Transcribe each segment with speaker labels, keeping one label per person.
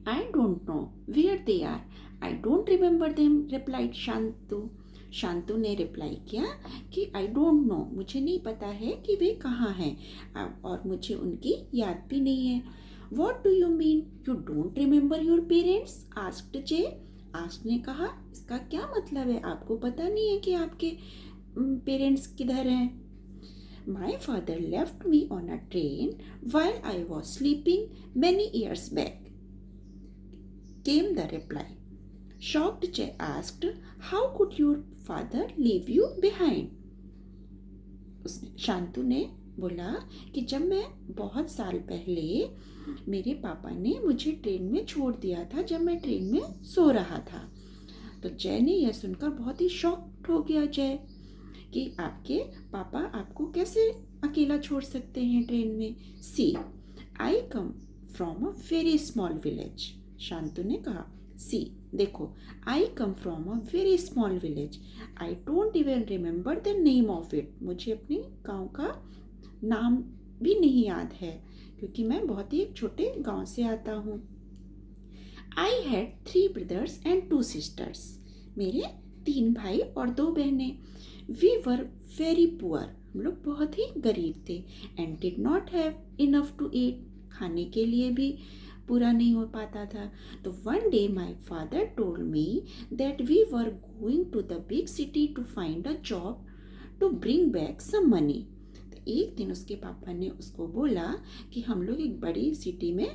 Speaker 1: I don't know where they are. I don't remember them, replied शांतु. Shantu ने reply किया कि I don't know, मुझे नहीं पता है कि वे कहाँ हैं और मुझे उनकी याद भी नहीं है. What do you mean you don't remember your parents? asked Jay. Ask ने कहा, इसका क्या मतलब है, आपको पता नहीं है कि आपके पेरेंट्स किधर हैं. My father left me on a train while I was sleeping many years back, came the reply. Shocked, Jay asked, how could your father leave you behind? शांतु ने बोला कि जब मैं बहुत साल पहले मेरे पापा ने मुझे ट्रेन में छोड़ दिया था जब मैं ट्रेन में सो रहा था. तो जय ने यह सुनकर बहुत ही शॉक्ड हो गया. जय कि आपके पापा आपको कैसे अकेला छोड़ सकते हैं ट्रेन में. See I come from a very small village. Shantu ने कहा, सी देखो, I come from a very small village. I don't even remember the name of it. मुझे अपने गांव का नाम भी नहीं याद है क्योंकि मैं बहुत ही एक छोटे गांव से आता हूँ. I had 3 brothers and 2 sisters. मेरे 3 भाई और 2 बहनें. We were very poor. हम लोग बहुत ही गरीब थे. And did not have enough to eat. खाने के लिए भी पूरा नहीं हो पाता था. तो one day my father told me that we were going to the big city to find a job to bring back some money. तो एक दिन उसके पापा ने उसको बोला कि हम लोग एक बड़ी सिटी में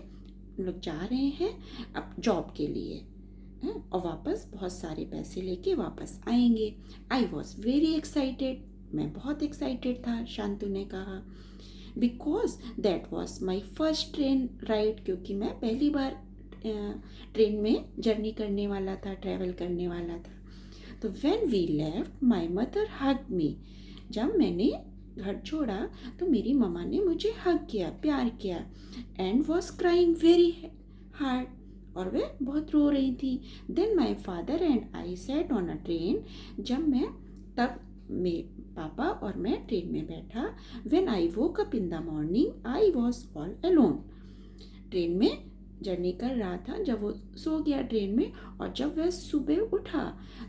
Speaker 1: लोग जा रहे हैं अब जॉब के लिए और वापस बहुत सारे पैसे लेके वापस आएंगे. I was very excited. मैं बहुत एक्साइटेड था, शांतु ने कहा. Because that was my first train ride. क्योंकि मैं पहली बार ट्रेन में जर्नी करने वाला था, ट्रैवल करने वाला था. तो when we left my mother hug me. जब मैंने घर छोड़ा तो मेरी मम्मा ने मुझे हग किया, प्यार किया. And was crying very hard. और वे बहुत रो रही थी. Then my father and I sat on a train. जब मैं तब पापा और मैं ट्रेन में बैठा. When I woke up in the morning I was all alone. Train में जर्नी कर रहा था जब वो सो गया ट्रेन में. और जब वह सुबह उठा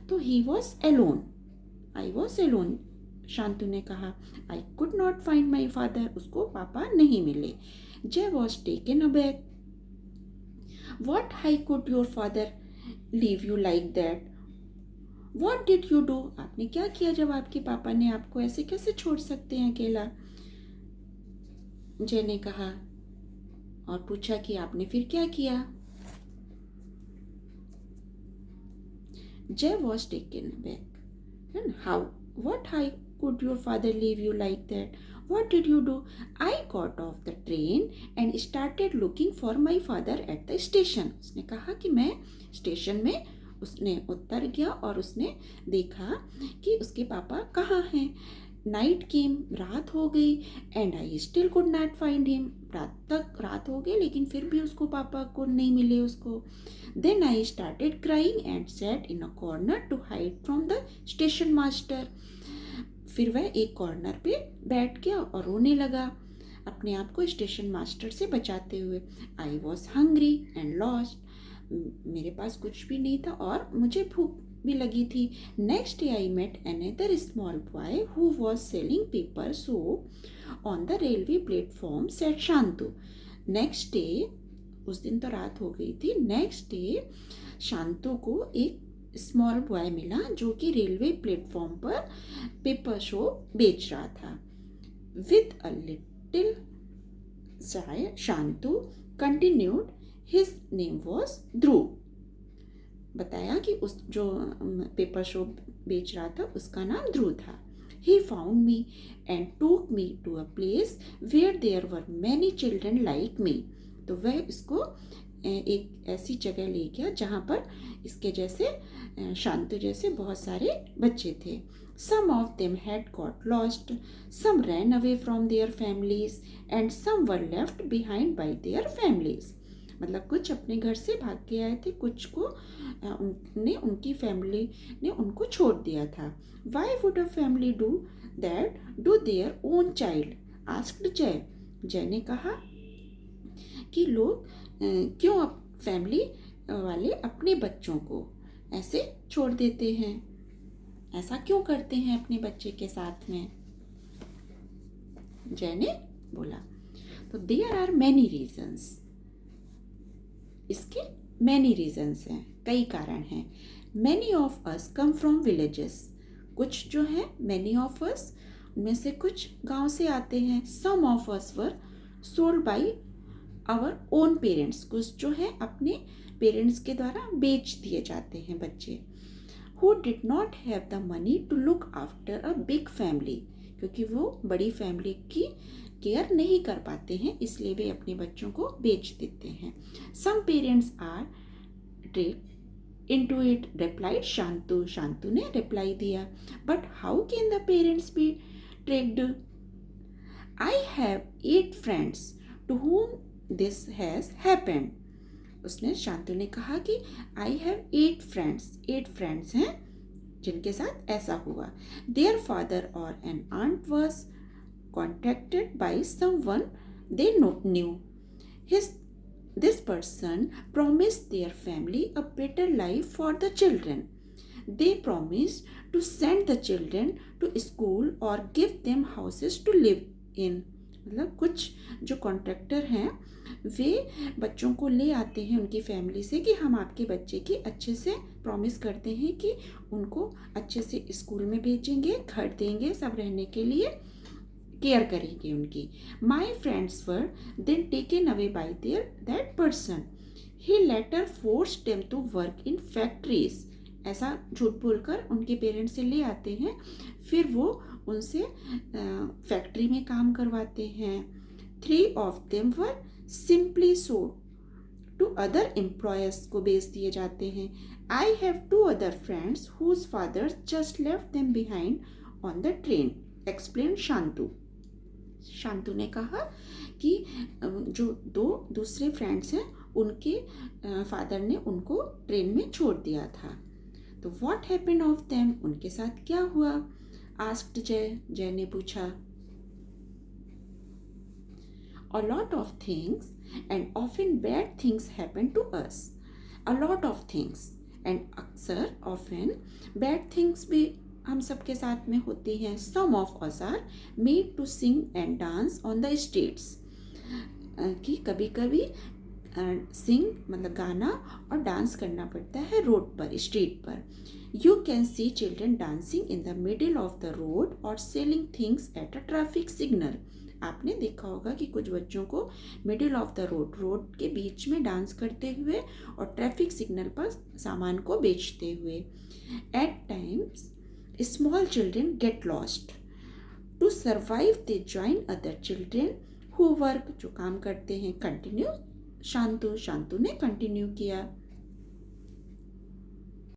Speaker 1: तो he was alone. I was alone. Shantu ने कहा, I could not find my father. उसको पापा नहीं मिले. Jai was taken aback. What high could your father leave you like that? What did you do? आपने क्या किया जब आपके पापा ने आपको ऐसे कैसे छोड़ सकते हैं अकेला. जय ने कहा और पूछा कि आपने फिर क्या किया. जय was taken aback. And how? What high could your father leave you like that? What did you do? I got off the train and started looking for my father at the station. उसने कहा कि मैं station में उसने उतर गया और उसने देखा कि उसके पापा कहाँ हैं. नाइट केम. रात हो गई. And I still could not find him. रात हो गई लेकिन फिर भी उसको पापा को नहीं मिले उसको. Then I started crying and sat in a corner to hide from the station master. फिर वह एक कॉर्नर पे बैठ गया और रोने लगा अपने आप को स्टेशन मास्टर से बचाते हुए. I was hungry and lost. मेरे पास कुछ भी नहीं था और मुझे भूख भी लगी थी. Next day I met another small boy who was selling paper soap on the railway platform, said Shantu. Next day, उस दिन तो रात हो गई थी. नेक्स्ट डे शांतु को एक स्मॉल बॉय मिला जो कि रेलवे प्लेटफॉर्म पर पेपर सोप बेच रहा था. With a little sigh Shantu continued. His name was Dhruv. बताया कि उस जो पेपर सोप बेच रहा था उसका नाम ध्रुव था. He found me and took me to a place where there were many children like me. तो वह इसको एक ऐसी जगह ले गया जहाँ पर इसके जैसे शांतु जैसे बहुत सारे बच्चे थे. Some of them had got lost, some ran away from their families and some were left behind by their families. मतलब कुछ अपने घर से भाग के आए थे, कुछ को उनकी फैमिली ने उनको छोड़ दिया था. Why would a family do that to their own child? asked जय. जय ने कहा कि लोग क्यों फैमिली वाले अपने बच्चों को ऐसे छोड़ देते हैं? ऐसा क्यों करते हैं अपने बच्चे के साथ में? जय ने बोला। तो देयर आर मैनी रीजंस, इसके मैनी रीजंस हैं, कई कारण हैं। Many of us come from villages, कुछ जो है मैनी ऑफ अस उनमें से कुछ गांव से आते हैं। Some of us were sold by our own parents, कुछ जो है अपने पेरेंट्स के द्वारा बेच दिए जाते हैं बच्चे। Who did not have the money to look after a big family, क्योंकि वो बड़ी फैमिली की केयर नहीं कर पाते हैं, इसलिए वे अपने बच्चों को बेच देते हैं। Some parents are tricked into it, replied Shantu, Shantu ने रिप्लाई दिया। But how can the parents be tricked? I have 8 friends to whom this has happened. उसने शांतु ने कहा कि आई हैव 8 फ्रेंड्स, 8 फ्रेंड्स हैं जिनके साथ ऐसा हुआ। देयर फादर और an aunt was contacted by someone they knew. This person promised their family a better life for the children. They promised to send the children to school or give them houses to live in. मतलब कुछ जो contractor हैं वे बच्चों को ले आते हैं उनकी फैमिली से कि हम आपके बच्चे की अच्छे से प्रॉमिस करते हैं कि उनको अच्छे से स्कूल में भेजेंगे, घर देंगे, सब रहने के लिए केयर करेंगे उनकी। My friends were then taken away by that person, he later force them to work in factories. ऐसा झूठ बोलकर उनके पेरेंट्स से ले आते हैं, फिर वो उनसे फैक्ट्री में काम करवाते हैं। 3 of them were simply sold to other employers, को बेच दिए जाते हैं। I have 2 other friends whose father just left them behind on the train, explain Shantu. Shantu ने कहा कि जो 2 दूसरे फ्रेंड्स हैं उनके फादर ने उनको ट्रेन में छोड़ दिया था। तो व्हाट हैपेंड ऑफ देम, उनके साथ क्या हुआ? आस्क्ड जय, जय ने पूछा। A lot of things and often bad things happen to us. A lot of things and अक्सर often bad things भी हम सबके साथ में होती हैं। Some of us are made to sing and dance on the streets. कि कभी कभी सिंग मतलब गाना और डांस करना पड़ता है रोड पर, स्ट्रीट पर। You can see children dancing in the middle of the road और selling things at a traffic signal. आपने देखा होगा कि कुछ बच्चों को middle of the road, road के बीच में डांस करते हुए और ट्रैफिक सिग्नल पर सामान को बेचते हुए। At times small children get lost, to survive they join other children who work, जो काम करते हैं। कंटिन्यू शांतु, शांतु ने कंटिन्यू किया।